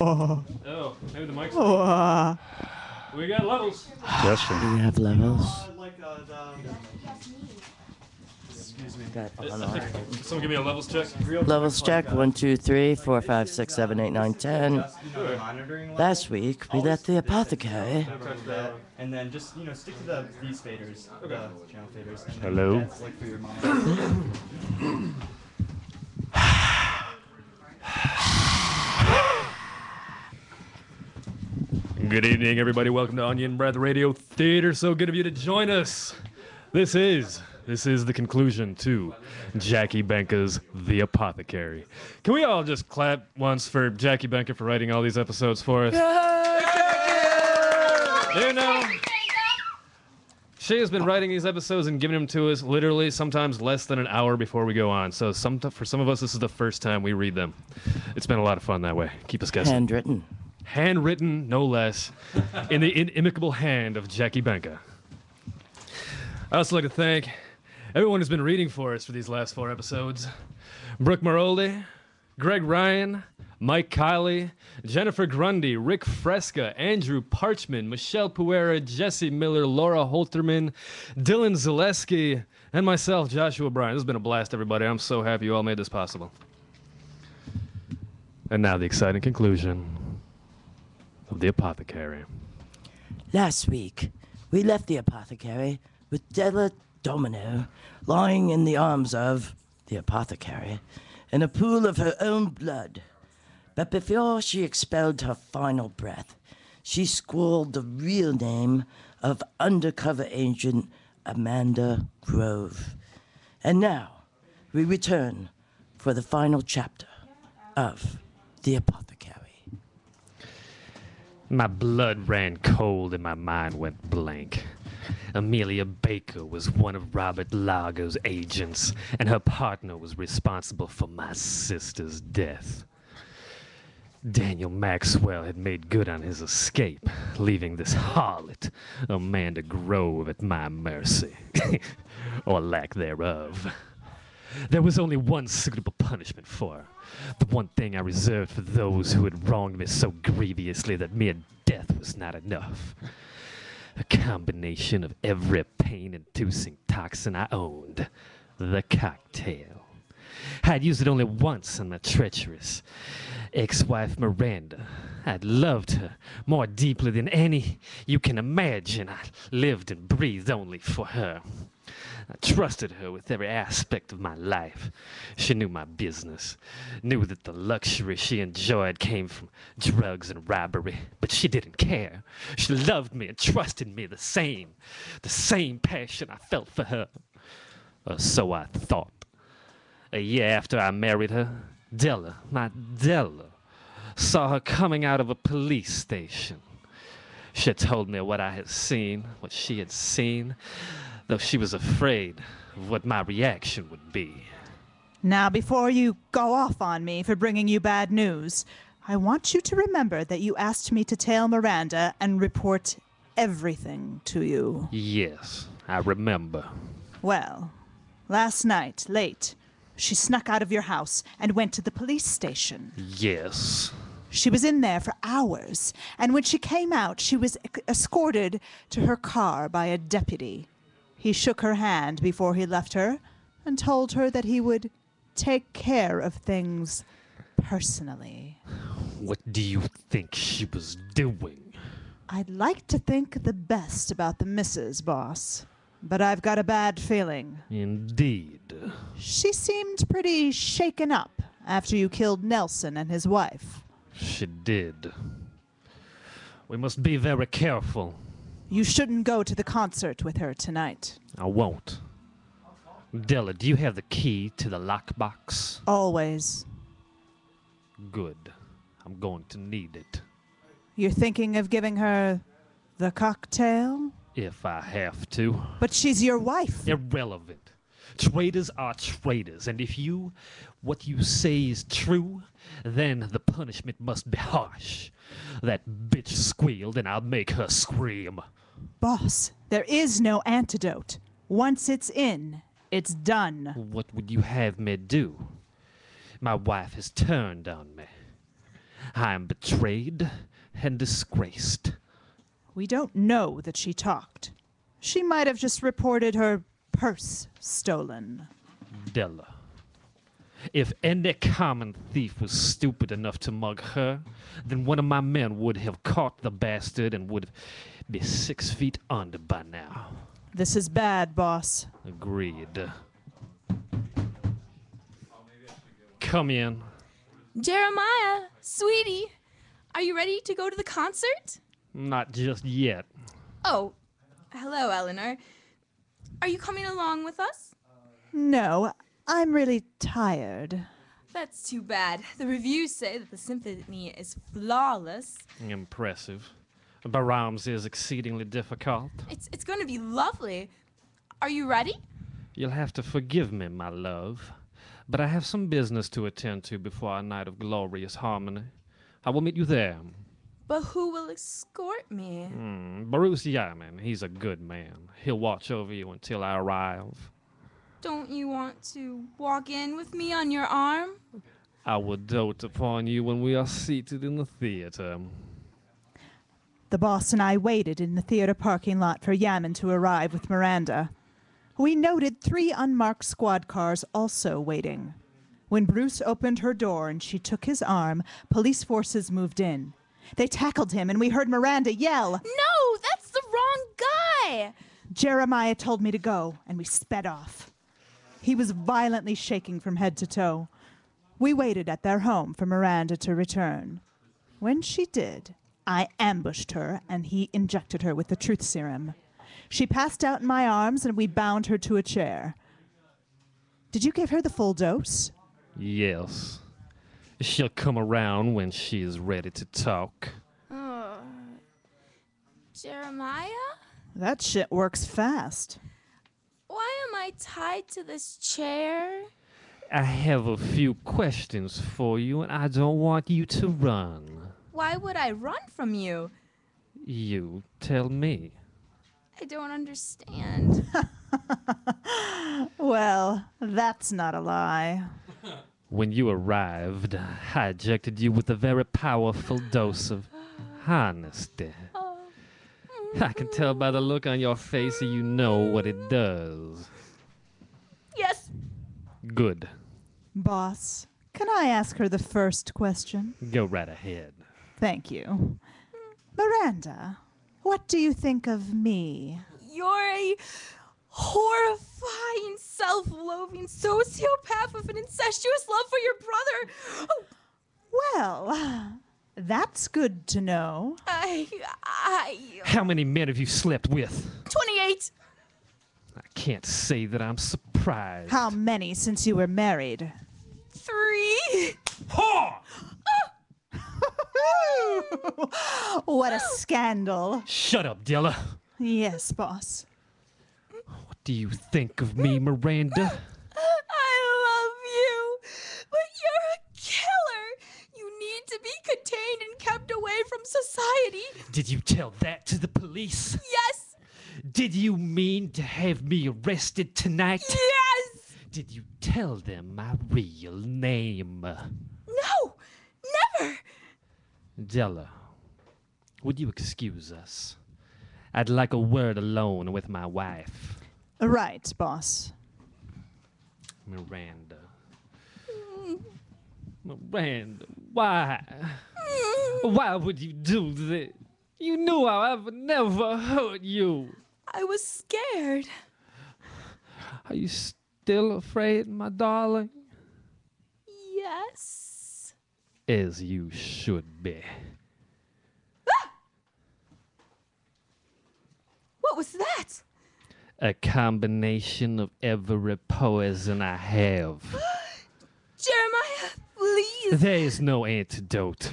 Oh, maybe the mic's. We got levels. Justin. Do you have levels? Excuse me. Hold on. Someone give me a levels check. Levels check 1, 2, 3, 4, 5, 6, 7, 8, 9, 10. Last week we left the apothecary. And then just, stick to these faders, the channel faders. And Hello? that's like for your mom. Good evening, everybody. Welcome to Onion Breath Radio Theater. So good of you to join us. This is the conclusion to Jackie Benka's The Apothecary. Can we all just clap once for Jackie Benka for writing all these episodes for us? You know, she has been writing these episodes and giving them to us literally sometimes less than an hour before we go on. So for some of us, this is the first time we read them. It's been a lot of fun that way. Keep us guessing. Handwritten. Handwritten, no less, in the inimicable hand of Jackie Benka. I'd also like to thank everyone who's been reading for us for these last 4 episodes. Brooke Maroldi, Greg Ryan, Mike Kiley, Jennifer Grundy, Rick Fresca, Andrew Parchman, Michelle Puera, Jesse Miller, Laura Holterman, Dylan Zaleski, and myself, Joshua Bryan. This has been a blast, everybody. I'm so happy you all made this possible. And now the exciting conclusion of The Apothecary. Last week we left the apothecary with Della Domino lying in the arms of the apothecary in a pool of her own blood. But before she expelled her final breath, she squalled the real name of undercover agent Amanda Grove. And now we return for the final chapter of The Apothecary. My blood ran cold and my mind went blank. Amelia Baker was one of Robert Largo's agents, and her partner was responsible for my sister's death. Daniel Maxwell had made good on his escape, leaving this harlot, Amanda Grove, at my mercy, or lack thereof. There was only one suitable punishment for her, the one thing I reserved for those who had wronged me so grievously that mere death was not enough. A combination of every pain-inducing toxin I owned, the cocktail. I'd used it only once on my treacherous ex-wife Miranda. I'd loved her more deeply than any you can imagine. I lived and breathed only for her. I trusted her with every aspect of my life. She knew my business, knew that the luxury she enjoyed came from drugs and robbery, but she didn't care. She loved me and trusted me the same passion I felt for her. Or so I thought. A year after I married her, Della, my Della, saw her coming out of a police station. She told me what I had seen, what she had seen, though she was afraid of what my reaction would be. Now, before you go off on me for bringing you bad news, I want you to remember that you asked me to tail Miranda and report everything to you. Yes, I remember. Well, last night, late, she snuck out of your house and went to the police station. Yes. She was in there for hours, and when she came out, she was escorted to her car by a deputy. He shook her hand before he left her and told her that he would take care of things personally. What do you think she was doing? I'd like to think the best about the missus, boss, but I've got a bad feeling. Indeed. She seemed pretty shaken up after you killed Nelson and his wife. She did. We must be very careful. You shouldn't go to the concert with her tonight. I won't. Della, do you have the key to the lockbox? Always. Good. I'm going to need it. You're thinking of giving her the cocktail? If I have to. But she's your wife. Irrelevant. Traitors are traitors, and if what you say is true, then the punishment must be harsh. That bitch squealed, and I'll make her scream. Boss, there is no antidote. Once it's in, it's done. What would you have me do? My wife has turned on me. I am betrayed and disgraced. We don't know that she talked. She might have just reported her purse stolen. Della, if any common thief was stupid enough to mug her, then one of my men would have caught the bastard and would be 6 feet under by now. This is bad, boss. Agreed. Come in. Jeremiah, sweetie, are you ready to go to the concert? Not just yet. Oh, hello, Eleanor. Are you coming along with us? No, I'm really tired. That's too bad. The reviews say that the symphony is flawless. Impressive. Brahms is exceedingly difficult. It's going to be lovely. Are you ready? You'll have to forgive me, my love, but I have some business to attend to before our night of glorious harmony. I will meet you there. But who will escort me? Bruce Yaman, he's a good man. He'll watch over you until I arrive. Don't you want to walk in with me on your arm? I will dote upon you when we are seated in the theater. The boss and I waited in the theater parking lot for Yaman to arrive with Miranda. We noted 3 unmarked squad cars also waiting. When Bruce opened her door and she took his arm, police forces moved in. They tackled him and we heard Miranda yell. No, that's the wrong guy! Jeremiah told me to go, and we sped off. He was violently shaking from head to toe. We waited at their home for Miranda to return. When she did, I ambushed her, and he injected her with the truth serum. She passed out in my arms, and we bound her to a chair. Did you give her the full dose? Yes. She'll come around when she is ready to talk. Jeremiah? That shit works fast. Why am I tied to this chair? I have a few questions for you, and I don't want you to run. Why would I run from you? You tell me. I don't understand. Well, that's not a lie. When you arrived, I injected you with a very powerful dose of honesty. I can tell by the look on your face that you know what it does. Yes. Good. Boss, can I ask her the first question? Go right ahead. Thank you. Miranda, what do you think of me? You're a horrifying, self-loathing sociopath with an incestuous love for your brother. Oh, Well, that's good to know. How many men have you slept with? 28. I can't say that I'm surprised. How many since you were married? 3. What a scandal. Shut up, Della. Yes, boss. What do you think of me, Miranda? I love you, but you're a killer. You need to be contained and kept away from society. Did you tell that to the police? Yes. Did you mean to have me arrested tonight? Yes. Did you tell them my real name? No, never. Della, would you excuse us? I'd like a word alone with my wife. Right, boss. Miranda. Miranda, why? Why would you do this? You knew I would never hurt you. I was scared. Are you still afraid, my darling? Yes. As you should be. What was that? A combination of every poison I have. Jeremiah, please. There is no antidote.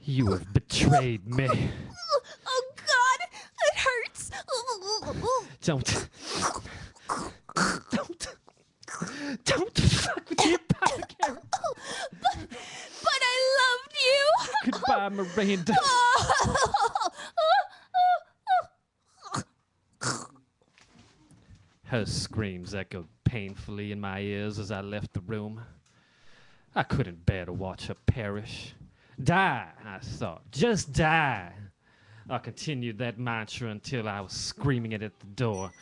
You have betrayed me. Oh, God, it hurts. Don't fuck with the apothecary. But I loved you. Goodbye, Miranda. Her screams echoed painfully in my ears as I left the room. I couldn't bear to watch her perish. Die, I thought. Just die. I continued that mantra until I was screaming it at the door.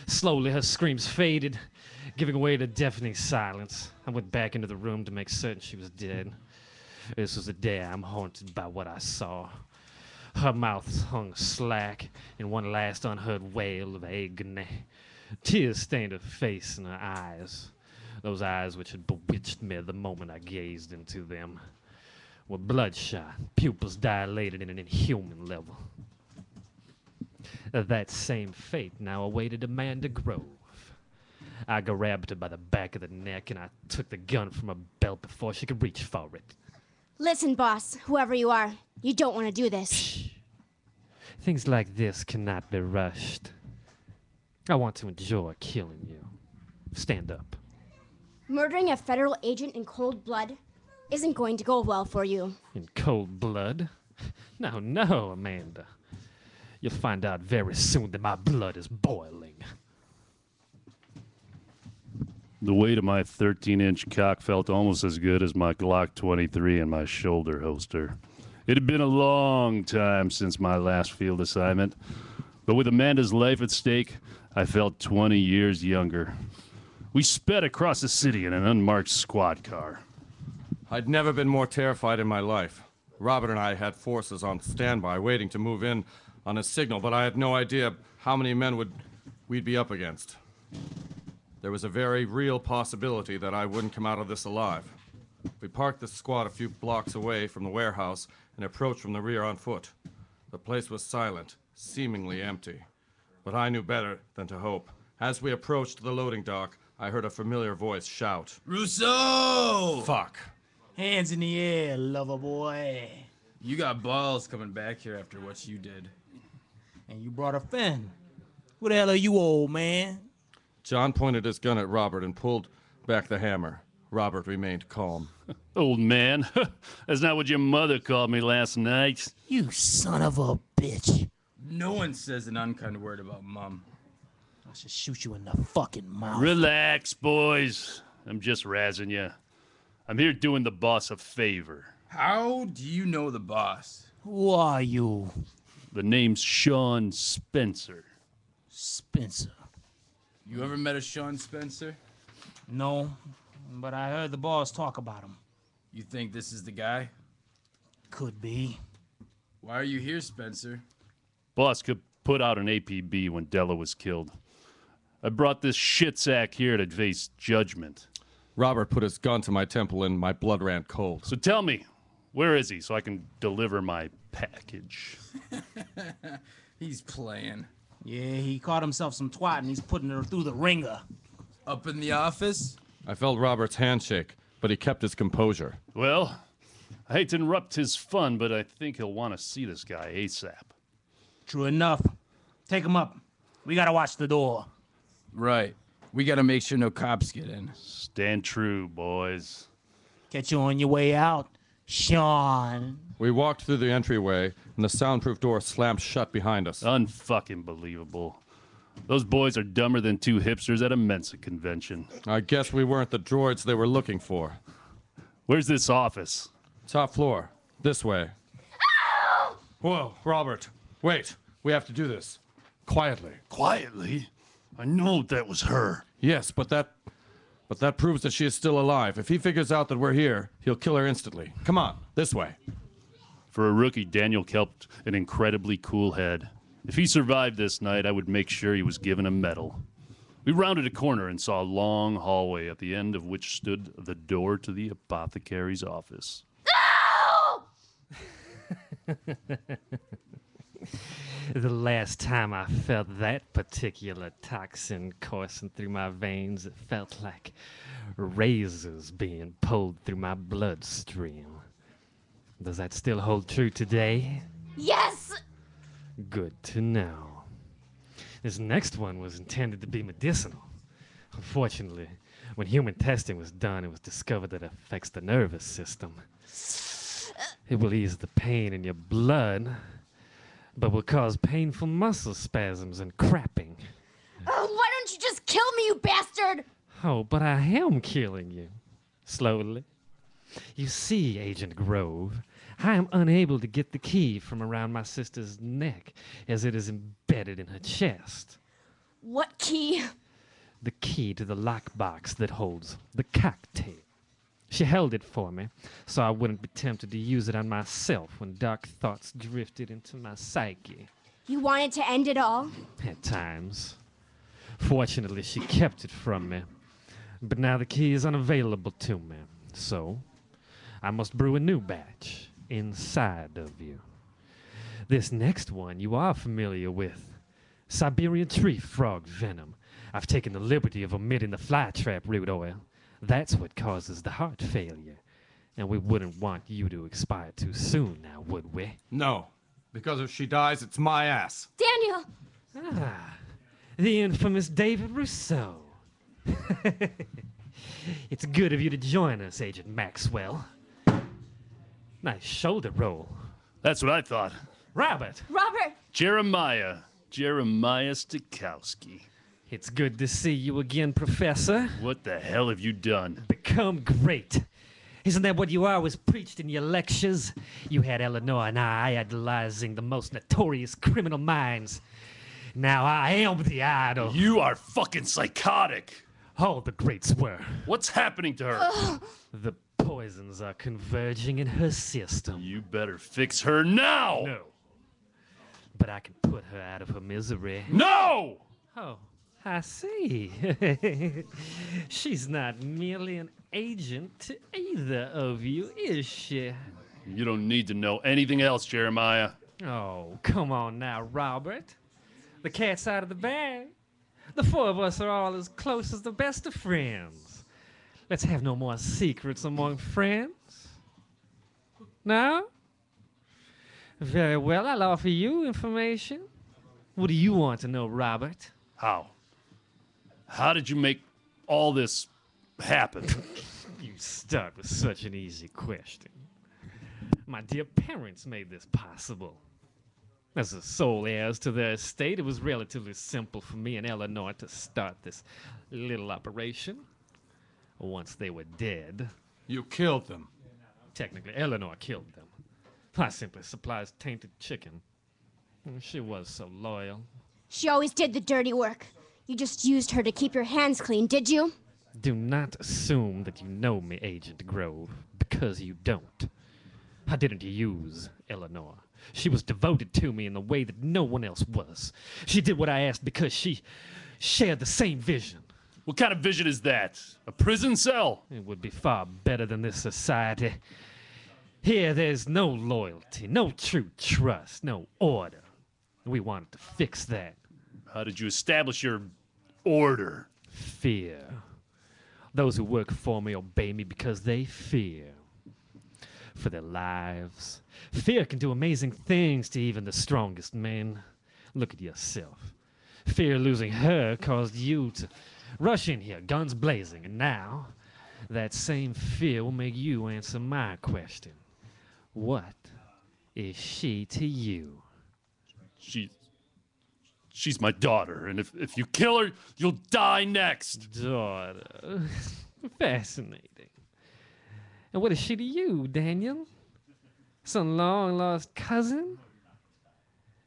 Slowly, her screams faded, giving way to deafening silence. I went back into the room to make certain she was dead. This was the day I'm haunted by what I saw. Her mouth hung slack in one last unheard wail of agony. Tears stained her face and her eyes. Those eyes which had bewitched me the moment I gazed into them were bloodshot, pupils dilated in an inhuman level. That same fate now awaited Amanda Grove. I grabbed her by the back of the neck and I took the gun from her belt before she could reach for it. Listen, boss, whoever you are, you don't want to do this. Shh. Things like this cannot be rushed. I want to enjoy killing you. Stand up. Murdering a federal agent in cold blood isn't going to go well for you. In cold blood? No, no, Amanda. You'll find out very soon that my blood is boiling. The weight of my 13-inch cock felt almost as good as my Glock 23 in my shoulder holster. It had been a long time since my last field assignment, but with Amanda's life at stake, I felt 20 years younger. We sped across the city in an unmarked squad car. I'd never been more terrified in my life. Robert and I had forces on standby waiting to move in on a signal, but I had no idea how many men we'd be up against. There was a very real possibility that I wouldn't come out of this alive. We parked the squad a few blocks away from the warehouse and approached from the rear on foot. The place was silent, seemingly empty. But I knew better than to hope. As we approached the loading dock, I heard a familiar voice shout, Rousseau! "Fuck." Hands in the air, lover boy. You got balls coming back here after what you did. And you brought a Finn. Who the hell are you, old man? John pointed his gun at Robert and pulled back the hammer. Robert remained calm. Old man, that's not what your mother called me last night. You son of a bitch. No one says an unkind word about Mom. I should shoot you in the fucking mouth. Relax, boys. I'm just razzing you. I'm here doing the boss a favor. How do you know the boss? Who are you? The name's Sean Spencer. Spencer. You ever met a Sean Spencer? No, but I heard the boss talk about him. You think this is the guy? Could be. Why are you here, Spencer? Boss could put out an APB when Della was killed. I brought this shit sack here to face judgment. Robert put his gun to my temple and my blood ran cold. So tell me, where is he so I can deliver my package? He's playing. Yeah, he caught himself some twat and he's putting her through the ringer. Up in the office? I felt Robert's handshake, but he kept his composure. Well, I hate to interrupt his fun, but I think he'll want to see this guy ASAP. True enough. Take him up. We gotta watch the door. Right. We gotta make sure no cops get in. Stand true, boys. Catch you on your way out, Sean. We walked through the entryway, and the soundproof door slammed shut behind us. Unfucking believable. Those boys are dumber than two hipsters at a Mensa convention. I guess we weren't the droids they were looking for. Where's this office? Top floor. This way. Whoa, Robert. Wait. We have to do this. Quietly. Quietly? I know that was her. Yes, but that proves that she is still alive. If he figures out that we're here, he'll kill her instantly. Come on, this way. For a rookie, Daniel kept an incredibly cool head. If he survived this night, I would make sure he was given a medal. We rounded a corner and saw a long hallway at the end of which stood the door to the apothecary's office. The last time I felt that particular toxin coursing through my veins, it felt like razors being pulled through my bloodstream. Does that still hold true today? Yes! Good to know. This next one was intended to be medicinal. Unfortunately, when human testing was done, it was discovered that it affects the nervous system. It will ease the pain in your blood, but will cause painful muscle spasms and crapping. Oh, why don't you just kill me, you bastard? Oh, but I am killing you. Slowly. You see, Agent Grove, I am unable to get the key from around my sister's neck, as it is embedded in her chest. What key? The key to the lockbox that holds the cocktail. She held it for me, so I wouldn't be tempted to use it on myself when dark thoughts drifted into my psyche. You wanted to end it all? At times. Fortunately, she kept it from me. But now the key is unavailable to me, so I must brew a new batch inside of you. This next one you are familiar with. Siberian tree frog venom. I've taken the liberty of omitting the flytrap root oil. That's what causes the heart failure. And we wouldn't want you to expire too soon now, would we? No, because if she dies, it's my ass. Daniel! Ah, the infamous David Rousseau. It's good of you to join us, Agent Maxwell. Nice shoulder roll. That's what I thought. Robert! Robert! Jeremiah Stokowski. It's good to see you again, Professor. What the hell have you done? Become great. Isn't that what you always preached in your lectures? You had Eleanor and I idolizing the most notorious criminal minds. Now I am the idol. You are fucking psychotic. All the greats were. What's happening to her? The poisons are converging in her system. You better fix her now. No. But I can put her out of her misery. No! Oh, I see. She's not merely an agent to either of you, is she? You don't need to know anything else, Jeremiah. Oh, come on now, Robert. The cat's out of the bag. The four of us are all as close as the best of friends. Let's have no more secrets among friends. No? Very well, I'll offer you information. What do you want to know, Robert? How? How did you make all this happen? You start with such an easy question. My dear parents made this possible. As the sole heirs to their estate, it was relatively simple for me and Eleanor to start this little operation. Once they were dead. You killed them. Technically, Eleanor killed them. I simply supplied tainted chicken. She was so loyal. She always did the dirty work. You just used her to keep your hands clean, did you? Do not assume that you know me, Agent Grove, because you don't. I didn't use Eleanor. She was devoted to me in the way that no one else was. She did what I asked because she shared the same vision. What kind of vision is that? A prison cell? It would be far better than this society. Here, there's no loyalty, no true trust, no order. We wanted to fix that. How did you establish your order? Fear. Those who work for me obey me because they fear. For their lives. Fear can do amazing things to even the strongest men. Look at yourself. Fear losing her caused you to rush in here, guns blazing, and now that same fear will make you answer my question. What is she to you? She's my daughter, and if you kill her, you'll die next. Daughter. Fascinating. And what is she to you, Daniel? Some long-lost cousin?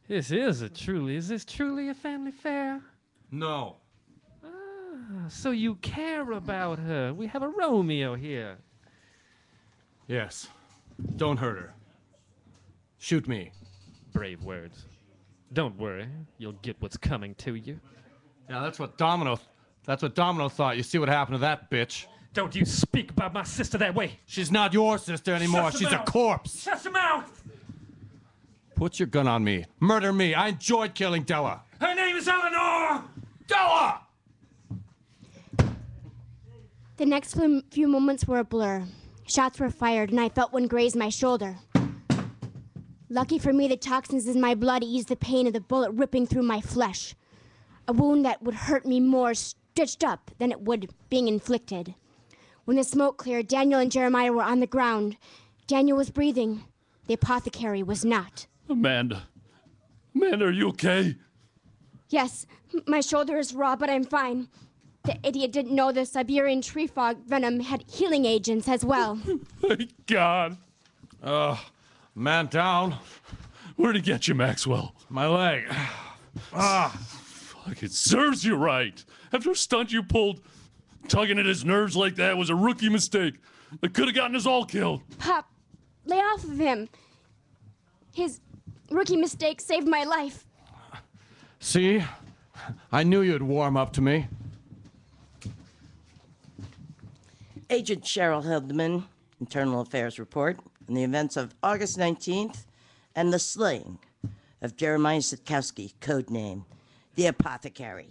Is this truly a family affair? No. So you care about her. We have a Romeo here. Yes. Don't hurt her. Shoot me. Brave words. Don't worry. You'll get what's coming to you. Yeah, that's what Domino thought. You see what happened to that bitch? Don't you speak about my sister that way. She's not your sister anymore. Shut your She's mouth. a corpse. Shut your mouth! Put your gun on me. Murder me. I enjoyed killing Della. Her name is Eleanor! Della! The next few moments were a blur. Shots were fired, and I felt one graze my shoulder. Lucky for me, the toxins in my blood eased the pain of the bullet ripping through my flesh. A wound that would hurt me more stitched up than it would being inflicted. When the smoke cleared, Daniel and Jeremiah were on the ground. Daniel was breathing. The apothecary was not. Amanda, are you okay? Yes, my shoulder is raw, but I'm fine. The idiot didn't know the Siberian tree frog venom had healing agents as well. Thank God. Man down. Where'd he get you, Maxwell? My leg. Fuck, it serves you right. After a stunt you pulled, tugging at his nerves like that was a rookie mistake that could have gotten us all killed. Pop, lay off of him. His rookie mistake saved my life. See? I knew you'd warm up to me. Agent Cheryl Hildman, Internal Affairs Report, on the events of August 19th and the slaying of Jeremiah Sitkowski, codename the Apothecary.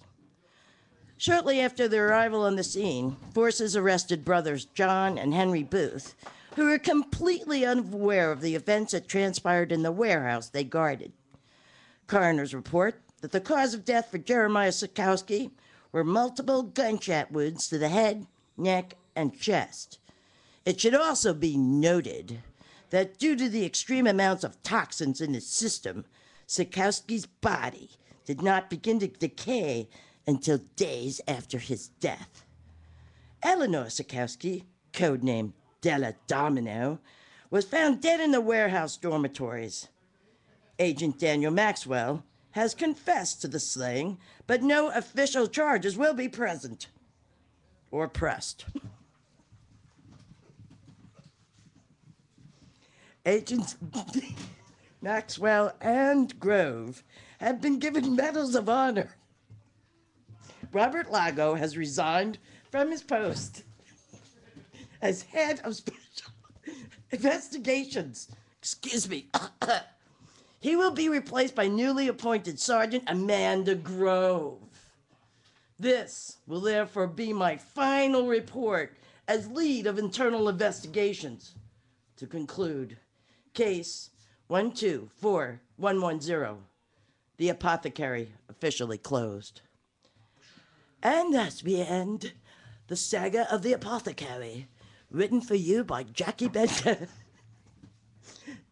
Shortly after their arrival on the scene, forces arrested brothers John and Henry Booth, who were completely unaware of the events that transpired in the warehouse they guarded. Coroners report that the cause of death for Jeremiah Sitkowski were multiple gunshot wounds to the head, neck, and chest. It should also be noted that due to the extreme amounts of toxins in his system, Sitkowski's body did not begin to decay until days after his death. Eleanor Sitkowski, codename Della Domino, was found dead in the warehouse dormitories. Agent Daniel Maxwell has confessed to the slaying, but no official charges will be present or pressed. Agents Maxwell and Grove have been given medals of honor. Robert Lago has resigned from his post as head of special investigations. Excuse me. He will be replaced by newly appointed Sergeant Amanda Grove. This will therefore be my final report as lead of internal investigations. To conclude, case 124110, the Apothecary, officially closed. And thus we end the saga of the Apothecary, written for you by Jackie Bender.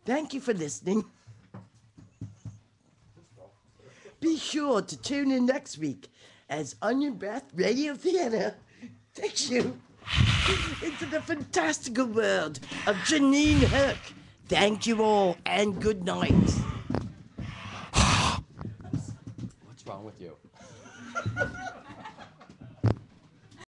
Thank you for listening. Be sure to tune in next week as Onion Breath Radio Theater takes you into the fantastical world of Janine Hook. Thank you all and good night. What's wrong with you?